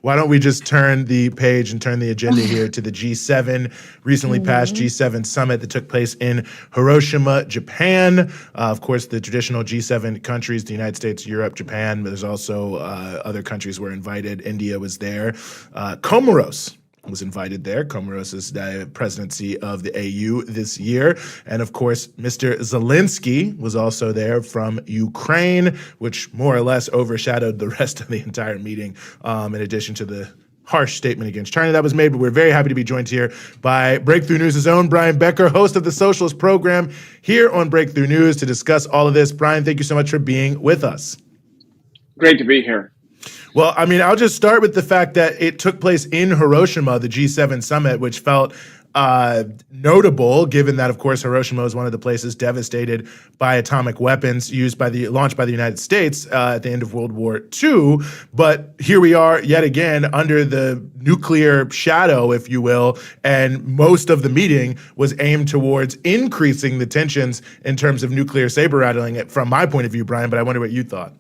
why don't we just turn the page and turn the agenda here to the G7, recently passed G7 summit that took place in Hiroshima, Japan. Of course, the traditional G7 countries, the United States, Europe, Japan, but there's also other countries were invited. India was there. Comoros was invited there. Comoros is the presidency of the AU this year. And of course, Mr. Zelensky was also there from Ukraine, which more or less overshadowed the rest of the entire meeting, in addition to the harsh statement against China that was made. But we're very happy to be joined here by Breakthrough News' own Brian Becker, host of the Socialist Program, here on Breakthrough News to discuss all of this. Brian, thank you so much for being with us. Great to be here. Well, I mean, I'll just start with the fact that it took place in Hiroshima, the G7 summit, which felt notable, given that, of course, Hiroshima was one of the places devastated by atomic weapons launched by the United States at the end of World War II. But here we are yet again under the nuclear shadow, if you will, and most of the meeting was aimed towards increasing the tensions in terms of nuclear saber rattling, from my point of view, Brian, but I wonder what you thought.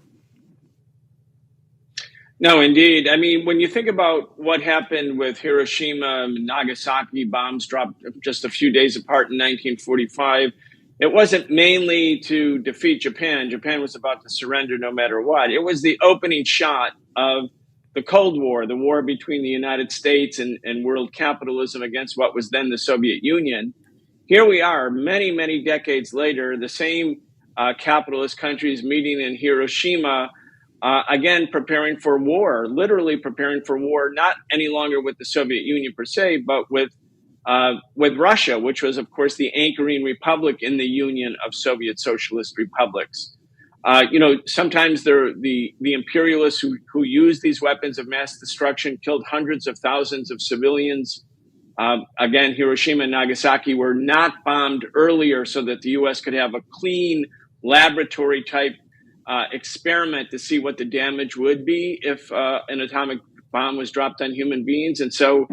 No, indeed. I mean, when you think about what happened with Hiroshima and Nagasaki, bombs dropped just a few days apart in 1945, it wasn't mainly to defeat Japan. Japan was about to surrender no matter what. It was the opening shot of the Cold War, the war between the United States and world capitalism against what was then the Soviet Union. Here we are, many, many decades later, the same capitalist countries meeting in Hiroshima, again, preparing for war, literally preparing for war, not any longer with the Soviet Union per se, but with Russia, which was, of course, the anchoring republic in the Union of Soviet Socialist Republics. Sometimes the imperialists who used these weapons of mass destruction killed hundreds of thousands of civilians. Again, Hiroshima and Nagasaki were not bombed earlier so that the U.S. could have a clean laboratory type experiment to see what the damage would be if an atomic bomb was dropped on human beings. And so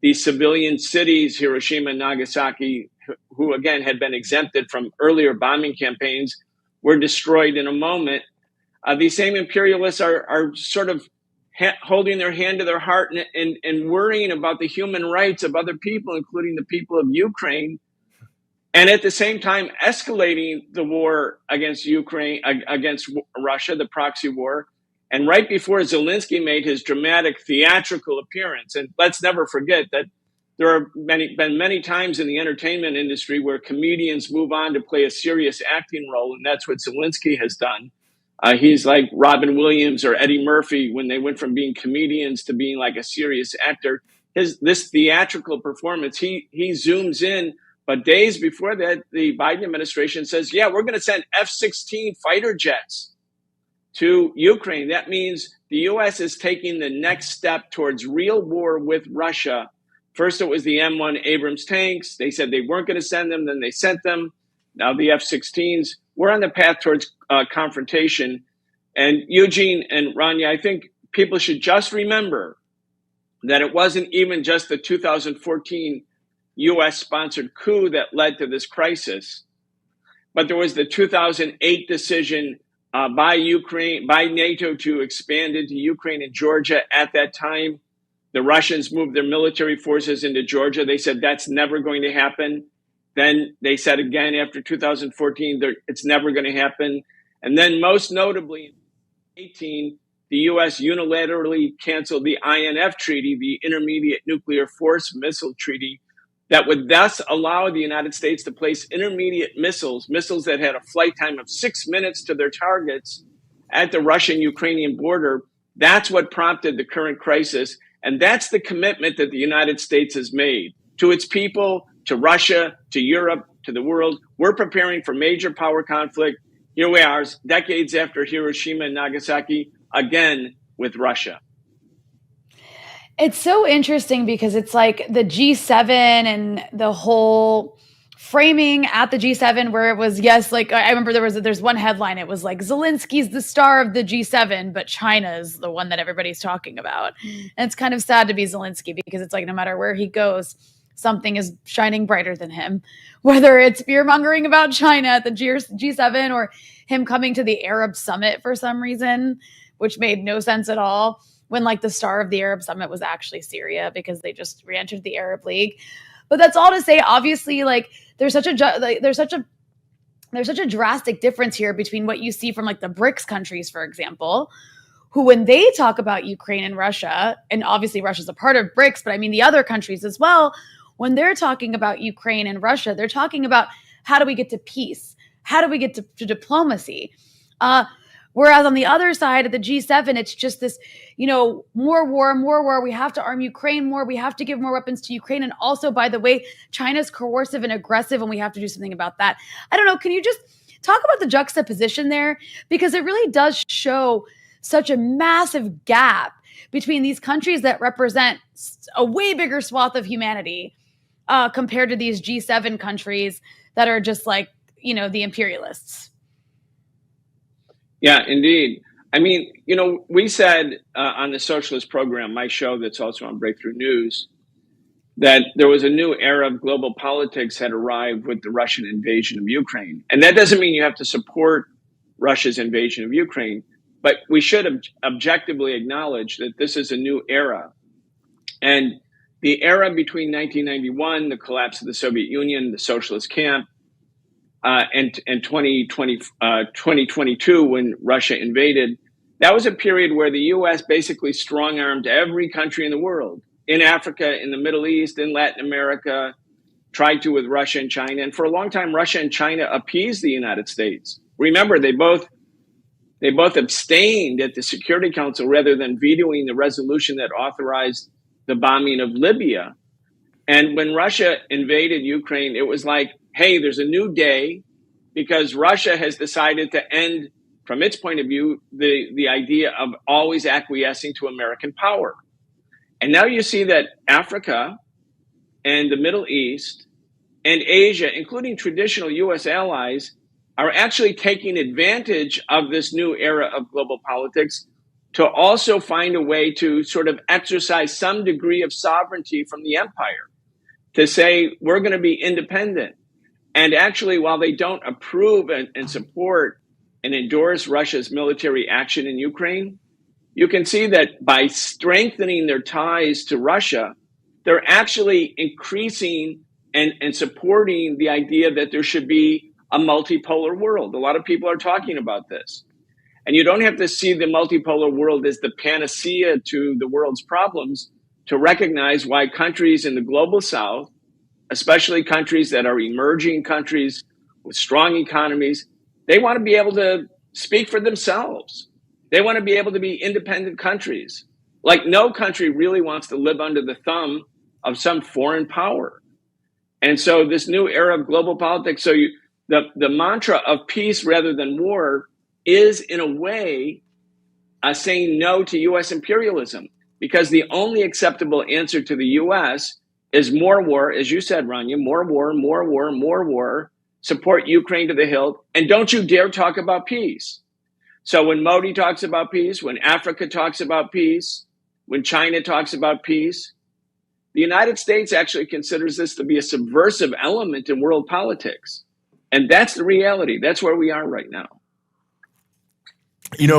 these civilian cities, Hiroshima and Nagasaki, who again had been exempted from earlier bombing campaigns, were destroyed in a moment. These same imperialists are sort of holding their hand to their heart and worrying about the human rights of other people, including the people of Ukraine. And at the same time, escalating the war against Ukraine, against Russia, the proxy war. And right before Zelensky made his dramatic theatrical appearance, and let's never forget that there are been many times in the entertainment industry where comedians move on to play a serious acting role, and that's what Zelensky has done. He's like Robin Williams or Eddie Murphy when they went from being comedians to being like a serious actor. This theatrical performance, he zooms in. But days before that, the Biden administration says, yeah, we're going to send F-16 fighter jets to Ukraine. That means the U.S. is taking the next step towards real war with Russia. First, it was the M1 Abrams tanks. They said they weren't going to send them. Then they sent them. Now the F-16s. We're on the path towards confrontation. And Eugene and Rania, I think people should just remember that it wasn't even just the 2014 U.S.-sponsored coup that led to this crisis, but there was the 2008 decision by NATO to expand into Ukraine and Georgia. At that time, the Russians moved their military forces into Georgia. They said that's never going to happen. Then they said again after 2014, it's never going to happen. And then most notably, in 2018, the U.S. unilaterally canceled the INF Treaty, the Intermediate Nuclear Force Missile Treaty, that would thus allow the United States to place intermediate missiles that had a flight time of 6 minutes to their targets at the Russian-Ukrainian border. That's what prompted the current crisis. And that's the commitment that the United States has made to its people, to Russia, to Europe, to the world. We're preparing for major power conflict. Here we are, decades after Hiroshima and Nagasaki, again with Russia. It's so interesting because it's like the G7 and the whole framing at the G7 where it was, yes, like I remember there's one headline. It was like Zelensky's the star of the G7, but China's the one that everybody's talking about. And it's kind of sad to be Zelensky because it's like no matter where he goes, something is shining brighter than him, whether it's fear mongering about China at the G7 or him coming to the Arab summit for some reason, which made no sense at all. when like the star of the Arab Summit was actually Syria because they just re-entered the Arab League. But that's all to say, obviously, like there's such a drastic difference here between what you see from like the BRICS countries, for example, who when they talk about Ukraine and Russia, and obviously Russia's a part of BRICS, but I mean the other countries as well, when they're talking about Ukraine and Russia, they're talking about how do we get to peace? How do we get to diplomacy? Whereas on the other side of the G7, it's just this, more war. We have to arm Ukraine more. We have to give more weapons to Ukraine. And also, by the way, China's coercive and aggressive, and we have to do something about that. I don't know. Can you just talk about the juxtaposition there? Because it really does show such a massive gap between these countries that represent a way bigger swath of humanity compared to these G7 countries that are just like, the imperialists. Yeah, indeed. I mean, we said on the Socialist Program, my show that's also on Breakthrough News, that there was a new era of global politics had arrived with the Russian invasion of Ukraine. And that doesn't mean you have to support Russia's invasion of Ukraine, but we should objectively acknowledge that this is a new era. And the era between 1991, the collapse of the Soviet Union, the socialist camp, and 2022, when Russia invaded, that was a period where the U.S. basically strong-armed every country in the world, in Africa, in the Middle East, in Latin America, tried to with Russia and China. And for a long time, Russia and China appeased the United States. Remember, they both abstained at the Security Council rather than vetoing the resolution that authorized the bombing of Libya. And when Russia invaded Ukraine, it was like, hey, there's a new day because Russia has decided to end, from its point of view, the idea of always acquiescing to American power. And now you see that Africa and the Middle East and Asia, including traditional U.S. allies, are actually taking advantage of this new era of global politics to also find a way to sort of exercise some degree of sovereignty from the empire, to say we're going to be independent. And actually, while they don't approve and support and endorse Russia's military action in Ukraine, you can see that by strengthening their ties to Russia, they're actually increasing and supporting the idea that there should be a multipolar world. A lot of people are talking about this. And you don't have to see the multipolar world as the panacea to the world's problems to recognize why countries in the global south, especially countries that are emerging countries with strong economies, they want to be able to speak for themselves. They want to be able to be independent countries. Like no country really wants to live under the thumb of some foreign power. And so this new era of global politics, the mantra of peace rather than war is in a way saying no to U.S. imperialism, because the only acceptable answer to the U.S. is more war, as you said, Rania, more war, support Ukraine to the hilt, and don't you dare talk about peace. So when Modi talks about peace, when Africa talks about peace, when China talks about peace, the United States actually considers this to be a subversive element in world politics. And that's the reality. That's where we are right now.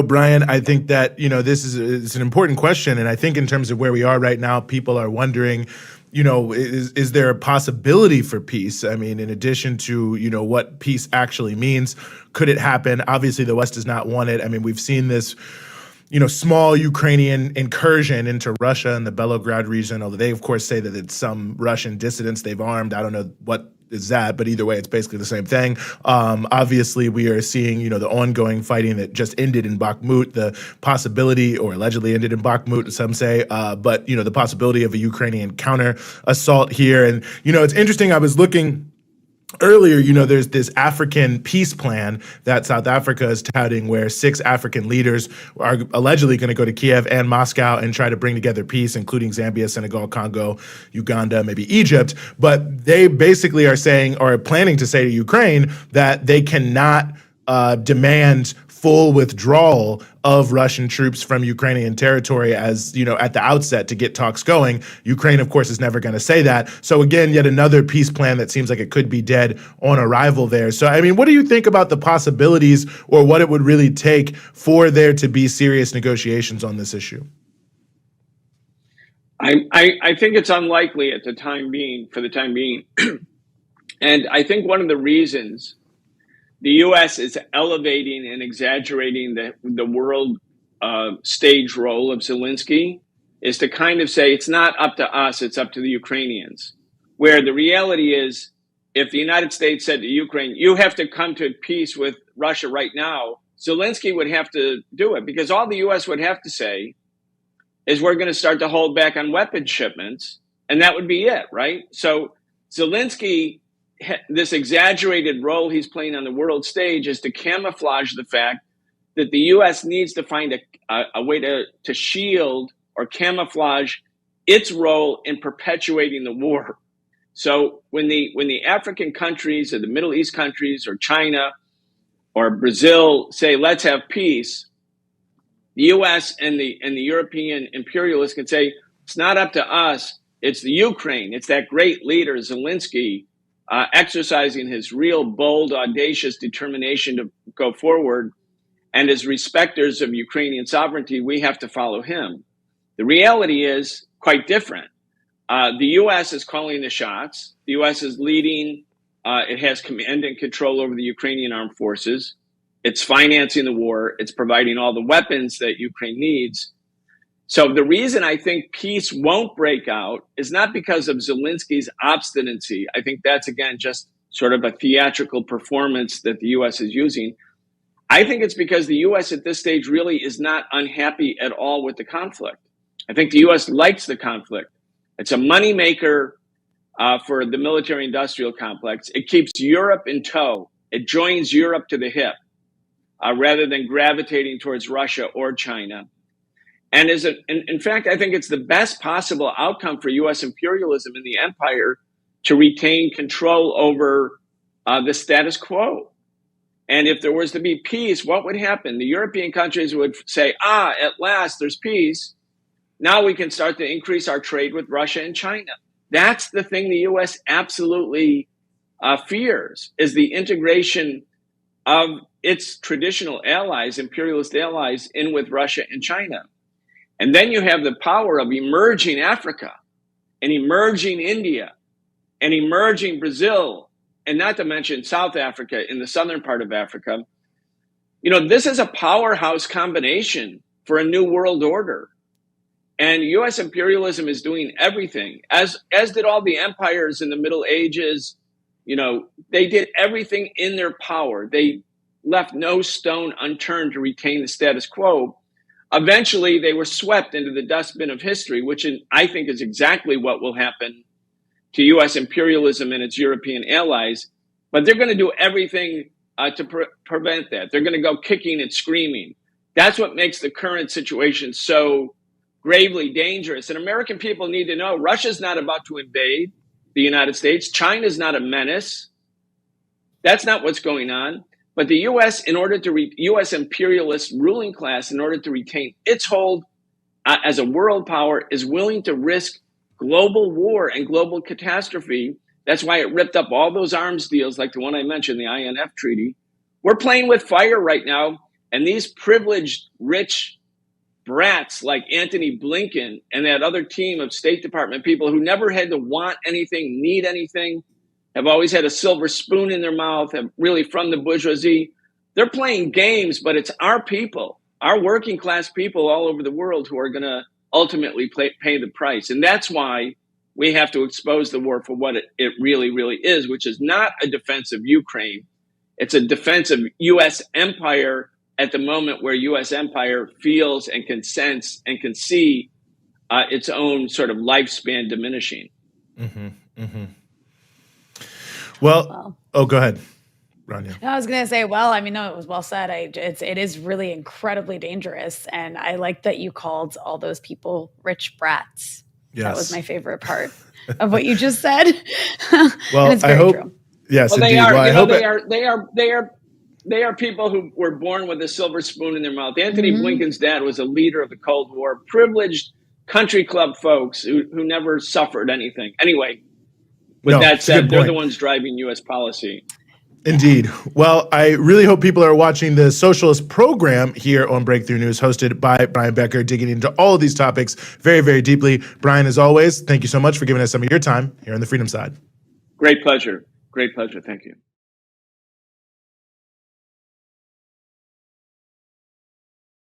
Brian, I think that, this is an important question. And I think in terms of where we are right now, people are wondering, is there a possibility for peace? I mean, in addition to, what peace actually means, could it happen? Obviously, the West does not want it. I mean, we've seen this, small Ukrainian incursion into Russia and the Belgorod region, although they, of course, say that it's some Russian dissidents they've armed. I don't know what is that, but either way, it's basically the same thing. Obviously, we are seeing, the ongoing fighting that just ended in Bakhmut, the possibility, or allegedly ended in Bakhmut, some say, but, the possibility of a Ukrainian counter assault here. And, it's interesting. I was looking earlier, there's this African peace plan that South Africa is touting, where 6 African leaders are allegedly going to go to Kiev and Moscow and try to bring together peace, including Zambia, Senegal, Congo, Uganda, maybe Egypt. But they basically are saying, or planning to say to Ukraine, that they cannot demand full withdrawal of Russian troops from Ukrainian territory as, at the outset to get talks going. Ukraine, of course, is never going to say that. So again, yet another peace plan that seems like it could be dead on arrival there. So, I mean, what do you think about the possibilities or what it would really take for there to be serious negotiations on this issue? I think it's unlikely at the time being, for the time being. And I think one of the reasons the U.S. is elevating and exaggerating the world stage role of Zelensky is to kind of say it's not up to us, it's up to the Ukrainians. Where the reality is, if the United States said to Ukraine, you have to come to peace with Russia right now, Zelensky would have to do it, because all the U.S. would have to say is we're going to start to hold back on weapons shipments, and that would be it, right? So Zelensky, this exaggerated role he's playing on the world stage is to camouflage the fact that the U.S. needs to find a way to shield or camouflage its role in perpetuating the war. So when the African countries or the Middle East countries or China or Brazil say, let's have peace, the U.S. and the European imperialists can say, it's not up to us, it's the Ukraine, it's that great leader, Zelensky, exercising his real bold, audacious determination to go forward. And as respecters of Ukrainian sovereignty, we have to follow him. The reality is quite different. The U.S. is calling the shots. The U.S. is leading. It has command and control over the Ukrainian armed forces. It's financing the war. It's providing all the weapons that Ukraine needs. So the reason I think peace won't break out is not because of Zelensky's obstinacy. I think that's, again, just sort of a theatrical performance that the U.S. is using. I think it's because the U.S. at this stage really is not unhappy at all with the conflict. I think the U.S. likes the conflict. It's a moneymaker for the military-industrial complex. It keeps Europe in tow. It joins Europe to the hip rather than gravitating towards Russia or China. And in fact, I think it's the best possible outcome for U.S. imperialism in the empire to retain control over the status quo. And if there was to be peace, what would happen? The European countries would say, at last there's peace. Now we can start to increase our trade with Russia and China. That's the thing the U.S. absolutely fears, is the integration of its traditional allies, imperialist allies, in with Russia and China. And then you have the power of emerging Africa and emerging India and emerging Brazil, and not to mention South Africa in the southern part of Africa. You know, this is a powerhouse combination for a new world order. And U.S. imperialism is doing everything, as did all the empires in the Middle Ages. You know, they did everything in their power. They left no stone unturned to retain the status quo. Eventually, they were swept into the dustbin of history, which I think is exactly what will happen to U.S. imperialism and its European allies. But they're going to do everything to prevent that. They're going to go kicking and screaming. That's what makes the current situation so gravely dangerous. And American people need to know Russia's not about to invade the United States. China's not a menace. That's not what's going on. But the U.S., U.S. imperialist ruling class, in order to retain its hold as a world power, is willing to risk global war and global catastrophe. That's why it ripped up all those arms deals, like the one I mentioned, the INF Treaty. We're playing with fire right now, and these privileged, rich brats like Antony Blinken and that other team of State Department people who never had to want anything, need anything, have always had a silver spoon in their mouth, have really from the bourgeoisie. They're playing games, but it's our people, our working class people all over the world who are going to ultimately pay the price. And that's why we have to expose the war for what it really, really is, which is not a defense of Ukraine. It's a defense of U.S. empire at the moment where U.S. empire feels and can sense and can see its own sort of lifespan diminishing. Mm-hmm, mm-hmm. Well, go ahead, Rania. No, I was going to say, well, I mean, no, it was well said. It is really incredibly dangerous. And I like that you called all those people rich brats. Yes. That was my favorite part of what you just said. Well, and it's very I hope, true. Yes, well, indeed. They are people who were born with a silver spoon in their mouth. Antony Blinken's dad was a leader of the Cold War, privileged country club folks who never suffered anything. Anyway, with that said, they're the ones driving U.S. policy. Indeed. Well, I really hope people are watching the Socialist Program here on Breakthrough News, hosted by Brian Becker, digging into all of these topics very, very deeply. Brian, as always, thank you so much for giving us some of your time here on the Freedom Side. Great pleasure. Great pleasure. Thank you.